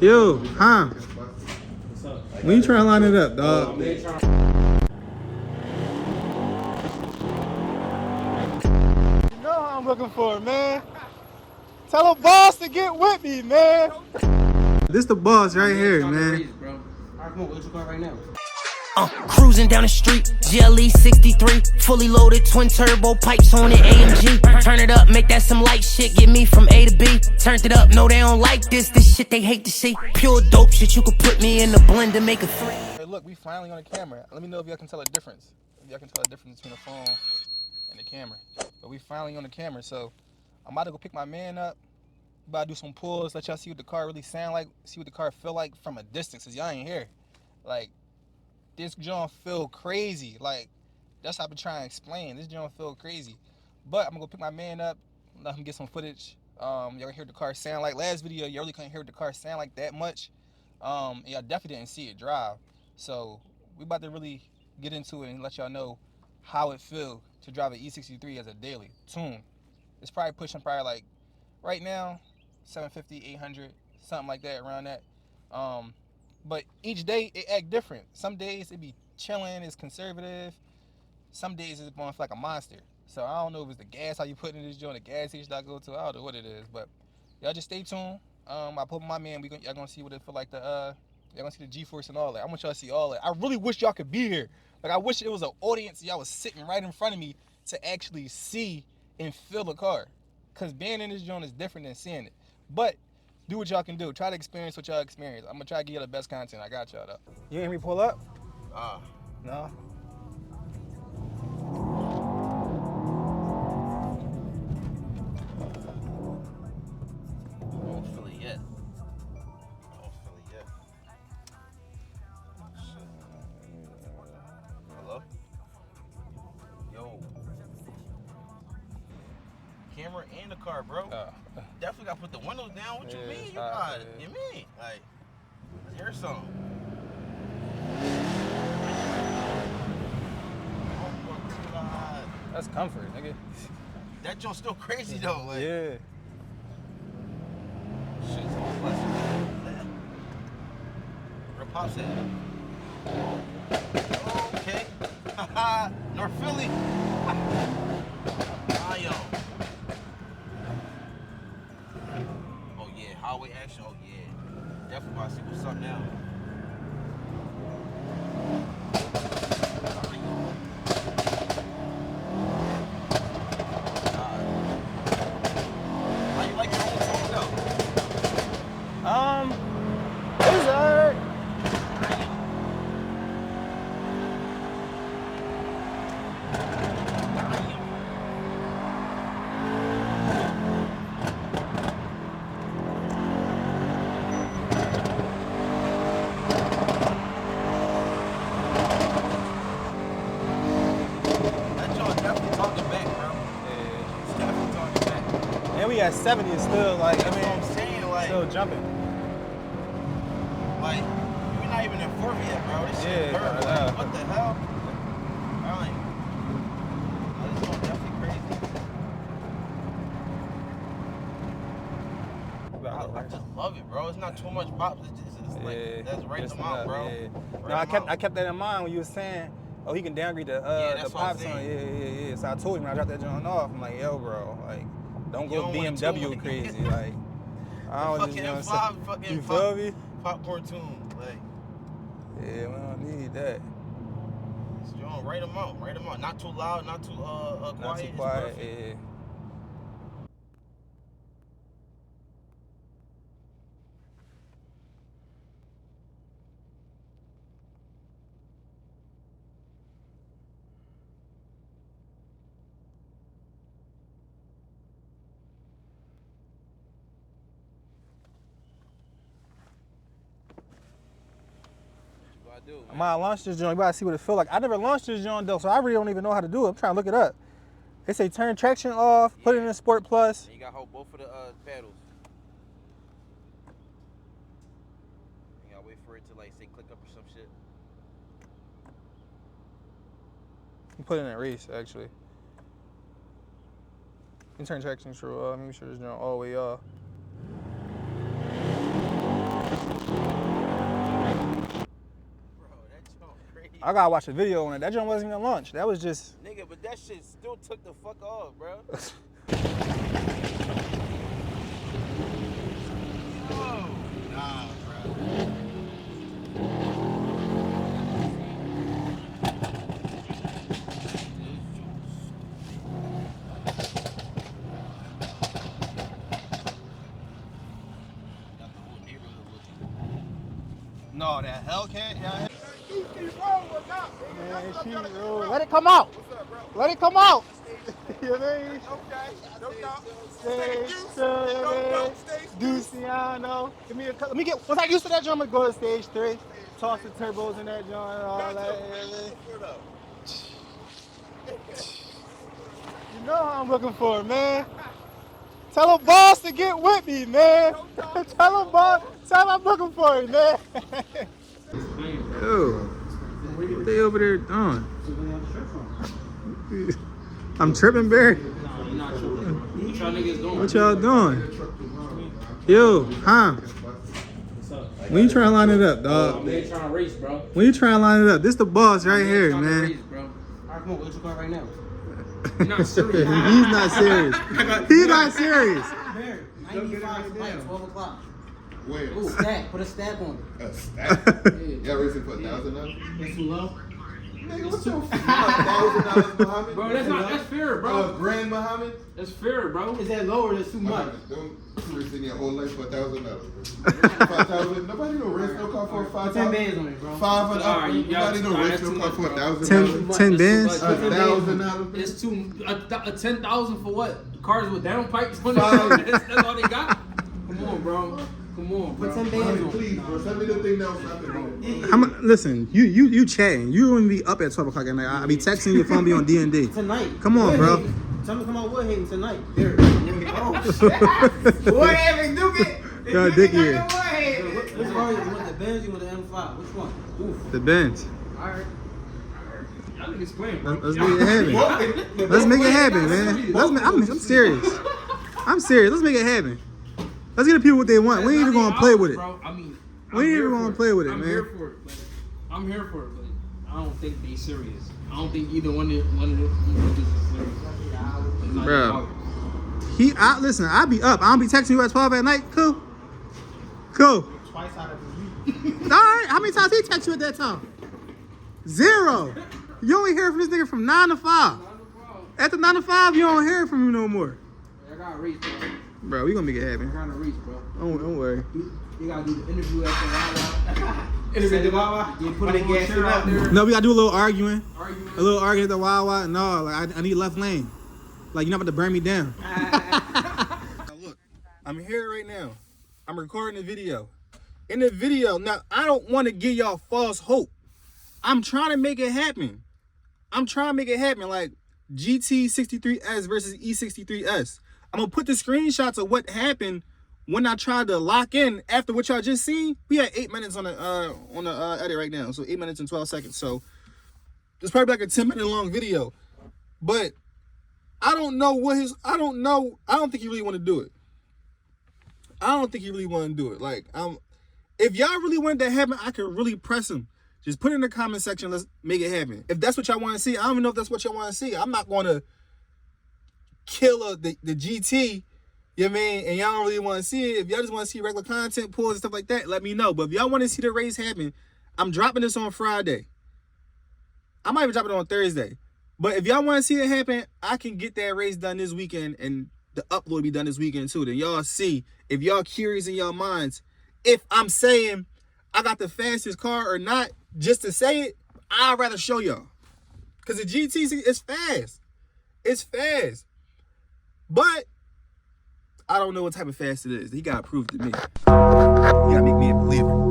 Yo, huh? When you trying to line it up, dog? You know how I'm looking for, man. Tell the boss to get with me, man. This the boss right here, man. Cruising down the street, GT63, fully loaded, twin turbo pipes on it, AMG. Turn it up, make that some light shit, get me from A to B. Turned it up, no they don't like this shit they hate to see. Pure dope shit, you could put me in the blender, make a three. Hey, look, we finally on the camera. Let me know if y'all can tell a difference. If y'all can tell a difference between the phone and the camera. But we finally on the camera, so I'm about to go pick my man up. About to do some pulls, let y'all see what the car really sound like, see what the car feel like from a distance, cause y'all ain't here. Like, this joint feel crazy. Like, that's what I've been trying to explain. This joint feel crazy. But I'm gonna go pick my man up, let him get some footage. Y'all gonna hear what the car sound like. Last video, you really couldn't hear what the car sound like that much. Y'all definitely didn't see it drive. So we about to really get into it and let y'all know how it feel to drive an E63 as a daily tune. It's probably pushing like right now 750, 800, something like that, around that. But each day it act different. Some days it be chilling, it's conservative. Some days it's going like a monster. So I don't know if it's the gas, how you put in this joint, the gas station I go to, I don't know what it is. But y'all just stay tuned. I put my man, y'all gonna see what it feel like y'all gonna see the G-force and all that. I want y'all to see all that. I really wish y'all could be here. Like, I wish it was an audience, y'all was sitting right in front of me to actually see and feel the car. Cause being in this joint is different than seeing it. But do what y'all can do. Try to experience what y'all experience. I'm gonna try to give y'all the best content. I got y'all though. You hear me pull up? No. I don't feel it yet. Hello? Yo. Camera and the car, bro. Definitely gotta put the windows down. What you mean? You got it. You mean? Like, let's hear something. Oh my God. That's comfort, nigga. That joint's still crazy though. Like, yeah. Shit's all blessed. Where Pops at? Okay. North Philly. Oh yeah, highway action. Oh yeah. Definitely want to see what's up now. How you like your own tone though? It's alright. And we at 70 is still like, I mean, what I'm saying, like, still jumping. Like, we're not even in fourth yet, bro. This shit hurt. Like, what the hell? This is definitely crazy. I just love it, bro. It's not too much bops. It's like, that's right amount, bro. Yeah. Right No, I kept that in mind when you were saying, oh, he can downgrade the pops on. Yeah. So I told him when I dropped that joint off, I'm like, yo, bro, like, don't go BMW crazy. Like, I don't just, you know what I'm saying? You feel me? Popcorn tune, like. Yeah, we don't need that. It's joint right amount. Not too loud, not too quiet. Not too quiet, yeah. I might launch this joint. You gotta see what it feel like. I never launched this joint though, so I really don't even know how to do it. I'm trying to look it up. They say turn traction off, put it in Sport Plus. And you gotta hold both of the paddles. You gotta wait for it to like say click up or some shit. You put it in race actually. You turn traction control off. Make sure this joint all the way off. I gotta watch a video on it. That joint wasn't even launched. That was just... Nigga, but that shit still took the fuck off, bro. Oh, nah, bro. No, that Hellcat, yeah. Let it come out. Let it come out. You know what I mean? Okay. Luciano. Give me a couple. Let me get. Was I used to that drum? I'm gonna go to stage 3. Toss the turbos in that joint and all that. You know how I'm looking for, man. Tell a boss to get with me, man. Tell him, boss. Tell him I'm looking for him, man. Yo, what they over there doing? I'm tripping, Barry. What y'all doing? Yo, when you trying to line it up, dog? Man, trying to race, bro. When you trying to line it up, this the boss right here, man. Race, bro. All right, come on, what's your car right now? You're not serious. He's not serious. He's not serious. 95 light, 12 o'clock. Wait. Ooh, stack. Put a stack on it. A stack? Y'all racing for $1,000? That's too low. Nigga, what's your $1,000, Muhammad? Bro, that's fair, bro. Grand Muhammad? That's fair, bro. Is that lower? That's too much. Don't race in your whole life for $1,000. $5,000. Nobody don't race no car for $5,000. 10 bands on it, bro. Nobody don't race no car for $1,000. 10 bands? $1,000. It's too. A 10,000 for what? Cars with down pipes on it. That's all they got. Come on, bro. Come on, bro. Put 10 bands on. Please, bro. Send me the thing down. Listen, you chatting. You wouldn't be up at 12 o'clock at night. I be texting your phone, be on D&D. Tonight. Come on, bro. Tell me come on Woodhaven tonight. There. Woodhaven, Duke it. Yo, Dick here. Which car you want? The Benz, you want the M5? Which one? Oof. The Benz. Alright. Y'all niggas playing, bro. Let's make it happen. Let's make it happen, man. I'm serious. I'm serious. Let's make it happen. Let's get the people what they want. We ain't even gonna play with it. Bro, I mean, we ain't even gonna play with it, man. I'm here for it. I'm here for it, but I don't think they serious. I don't think either one of them is serious. Bro, listen. I be up. I don't be texting you at 12 at night. Cool. Twice out of the week. All right. How many times he text you at that time? 0. You only hear from this nigga from 9 to 5. After 9 to 5, you don't hear from him no more. I gotta reach, bro. Bro, we gonna make it happen. I'm trying to reach, bro. Don't worry. You gotta do the interview at the Wawa. Interview at the Wawa? You put a gas out there. No, we gotta do a little arguing. A little arguing at the Wawa. No, like I need left lane. Like you're not about to burn me down. Now look, I'm here right now. I'm recording a video. In the video, now I don't want to give y'all false hope. I'm trying to make it happen. Like GT63s versus E63s. I'm gonna put the screenshots of what happened when I tried to lock in after what y'all just seen. We had 8 minutes on the edit right now, so 8 minutes and 12 seconds. So it's probably like a 10-minute long video. But I don't know what I don't think he really want to do it. Like, if y'all really wanted that happen, I could really press him. Just put it in the comment section. Let's make it happen. If that's what y'all want to see, I don't even know if that's what y'all want to see. I'm not going to kill the GT, you know what I mean? And y'all don't really want to see it. If y'all just want to see regular content, pulls and stuff like that, let me know. But if y'all want to see the race happen, I'm dropping this on Friday. I might even drop it on Thursday. But if y'all want to see it happen, I can get that race done this weekend and the upload be done this weekend too. Then y'all see, if y'all curious in y'all minds, if I'm saying I got the fastest car or not, just to say it, I'd rather show y'all. Because the GT is fast. It's fast. But I don't know what type of fast it is. He got to prove it to me. He got to make me a believer.